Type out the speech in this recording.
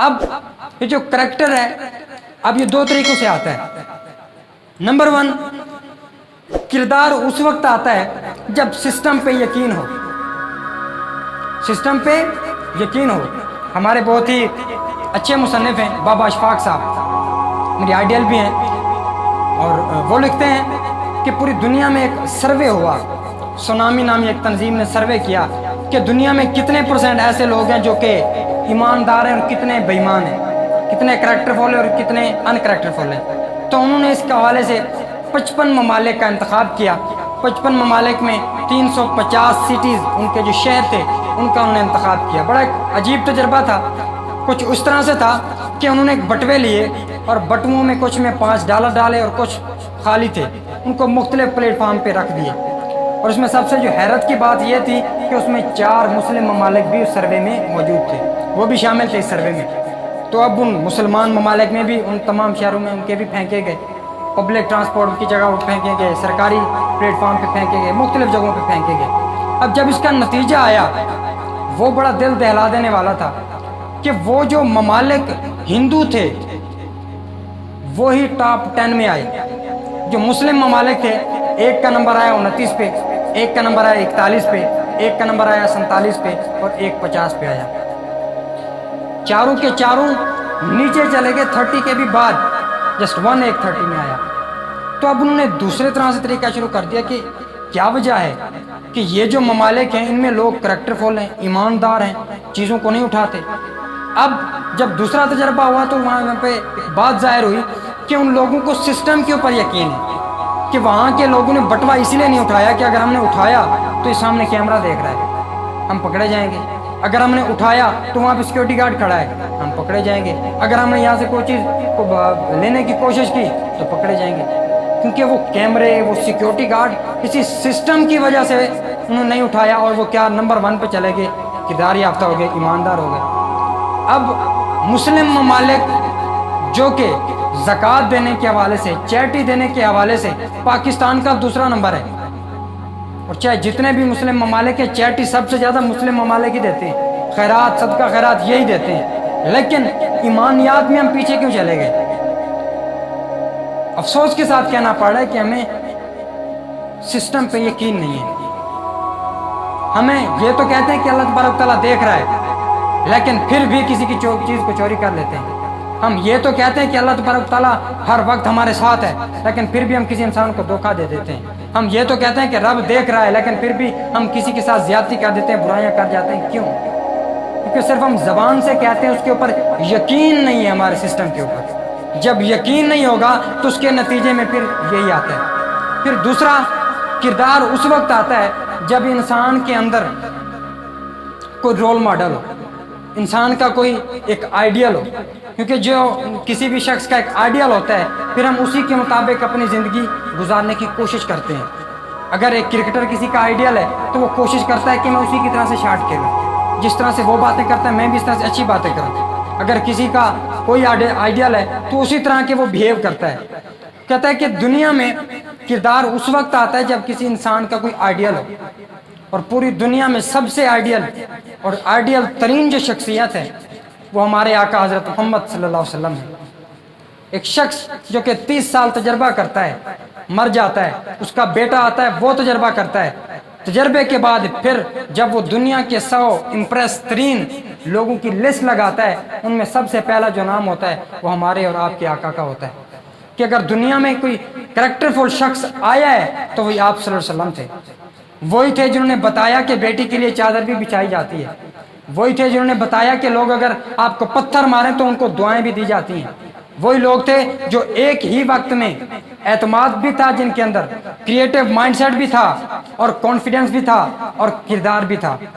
اب یہ جو کریکٹر ہے اب یہ دو طریقوں سے آتا ہے. نمبر 1، کردار اس وقت آتا ہے جب سسٹم پہ یقین ہو. سسٹم پہ یقین ہو. ہمارے بہت ہی اچھے مصنف ہیں بابا اشفاق صاحب، میری آئیڈیل بھی ہیں، اور وہ لکھتے ہیں کہ پوری دنیا میں ایک سروے ہوا. سونامی نامی ایک تنظیم نے سروے کیا کہ دنیا میں کتنے % ایسے لوگ ہیں جو کہ ایماندار ہیں اور کتنے بے ایمان ہیں، کتنے کریکٹر فل ہیں اور کتنے ان کریکٹر فل ہیں. تو انہوں نے اس کے حوالے سے 55 ممالک کا انتخاب کیا. 55 ممالک میں 350 سٹیز، ان کے جو شہر تھے ان کا انہوں نے انتخاب کیا. بڑا ایک عجیب تجربہ تھا. کچھ اس طرح سے تھا کہ انہوں نے ایک بٹوے لیے اور بٹووں میں کچھ میں $5 ڈالے اور کچھ خالی تھے، ان کو مختلف پلیٹ فارم پہ رکھ دیے. اور اس میں سب سے جو حیرت کی بات یہ تھی کہ اس میں 4 مسلم ممالک بھی اس سروے میں موجود تھے، وہ بھی شامل تھے اس سروے میں. تو اب ان مسلمان ممالک میں بھی ان تمام شہروں میں ان کے بھی پھینکے گئے، پبلک ٹرانسپورٹ کی جگہ پھینکے گئے، سرکاری پلیٹ فارم پہ پھینکے گئے، مختلف جگہوں پہ پھینکے گئے. اب جب اس کا نتیجہ آیا وہ بڑا دل دہلا دینے والا تھا کہ وہ جو ممالک ہندو تھے وہی ٹاپ 10 میں آئے. جو مسلم ممالک تھے ایک کا نمبر آیا 29 پہ، ایک کا نمبر آیا 41 پہ، ایک کا نمبر آیا 47 پہ اور ایک 50 پہ آیا. چاروں کے چاروں نیچے چلے گئے 30 کے بھی بعد، جسٹ 1 ایک 30 میں آیا. تو اب انہوں نے دوسرے طرح سے طریقہ شروع کر دیا کہ کیا وجہ ہے کہ یہ جو ممالک ہیں ان میں لوگ کریکٹر فل ہیں، ایماندار ہیں، چیزوں کو نہیں اٹھاتے. اب جب دوسرا تجربہ ہوا تو وہاں پہ بات ظاہر ہوئی کہ ان لوگوں کو سسٹم کے اوپر یقین ہے کہ وہاں کے لوگوں نے بٹوا اسی لیے نہیں اٹھایا کہ اگر ہم نے اٹھایا تو یہ سامنے کیمرہ دیکھ رہا ہے، ہم پکڑے جائیں گے. اگر ہم نے اٹھایا تو وہاں پہ سیکورٹی گارڈ کھڑا ہے، ہم پکڑے جائیں گے. اگر ہم نے یہاں سے کوئی چیز کو لینے کی کوشش کی تو پکڑے جائیں گے. کیونکہ وہ کیمرے، وہ سیکورٹی گارڈ کسی سسٹم کی وجہ سے انہوں نے نہیں اٹھایا اور وہ کیا نمبر 1 پہ چلے گئے، کردار یافتہ ہو گئے، ایماندار ہو گئے. اب مسلم ممالک جو کہ زکوٰۃ دینے کے حوالے سے، چیریٹی دینے کے حوالے سے پاکستان کا دوسرا نمبر ہے، اور چاہے جتنے بھی مسلم ممالک ہیں چیریٹی سب سے زیادہ مسلم ممالک ہی دیتے ہیں، خیرات صدقہ خیرات یہی دیتے ہیں. لیکن ایمانیات میں ہم پیچھے کیوں چلے گئے؟ افسوس کے ساتھ کہنا پڑ رہا ہے کہ ہمیں سسٹم پہ یقین نہیں ہے. ہمیں یہ تو کہتے ہیں کہ اللہ تبارک تعالیٰ دیکھ رہا ہے، لیکن پھر بھی کسی کی چیز کو چوری کر لیتے ہیں. ہم یہ تو کہتے ہیں کہ اللہ تبارک تعالیٰ ہر وقت ہمارے ساتھ ہے، لیکن پھر بھی ہم کسی انسان کو دھوکہ دے دیتے ہیں. ہم یہ تو کہتے ہیں کہ رب دیکھ رہا ہے، لیکن پھر بھی ہم کسی کے ساتھ زیادتی کر دیتے ہیں، برائیاں کر جاتے ہیں. کیوں؟ کیونکہ صرف ہم زبان سے کہتے ہیں، اس کے اوپر یقین نہیں ہے ہمارے سسٹم کے اوپر. جب یقین نہیں ہوگا تو اس کے نتیجے میں پھر یہی آتا ہے. پھر دوسرا کردار اس وقت آتا ہے جب انسان کے اندر کوئی رول ماڈل ہو، انسان کا کوئی ایک آئیڈیل ہو. کیونکہ جو کسی بھی شخص کا ایک آئیڈیل ہوتا ہے پھر ہم اسی کے مطابق اپنی زندگی گزارنے کی کوشش کرتے ہیں. اگر ایک کرکٹر کسی کا آئیڈیل ہے تو وہ کوشش کرتا ہے کہ میں اسی کی طرح سے شاٹ کھیلوں، جس طرح سے وہ باتیں کرتا ہے میں بھی اس طرح سے اچھی باتیں کروں. اگر کسی کا کوئی آئیڈیل ہے تو اسی طرح کے وہ بہیو کرتا ہے. کہتا ہے کہ دنیا میں کردار اس وقت آتا ہے جب کسی انسان کا کوئی آئیڈیل ہو، اور پوری دنیا میں سب سے آئیڈیل اور آئیڈیل ترین جو شخصیت ہے وہ ہمارے آقا حضرت محمد صلی اللہ علیہ وسلم ہے. ایک شخص جو کہ 30 سال تجربہ کرتا ہے، مر جاتا ہے، اس کا بیٹا آتا ہے وہ تجربہ کرتا ہے. تجربے کے بعد پھر جب وہ دنیا کے 100 امپریس ترین لوگوں کی لسٹ لگاتا ہے، ان میں سب سے پہلا جو نام ہوتا ہے وہ ہمارے اور آپ کے آقا کا ہوتا ہے کہ اگر دنیا میں کوئی کریکٹر فل شخص آیا ہے تو وہی آپ صلی اللہ علیہ وسلم تھے. وہی تھے جنہوں نے بتایا کہ بیٹی کے لیے چادر بھی بچھائی جاتی ہے. وہی تھے جنہوں نے بتایا کہ لوگ اگر آپ کو پتھر ماریں تو ان کو دعائیں بھی دی جاتی ہیں. وہی لوگ تھے جو ایک ہی وقت میں اعتماد بھی تھا، جن کے اندر کریٹو مائنڈ سیٹ بھی تھا اور کانفیڈنس بھی تھا اور کردار بھی تھا.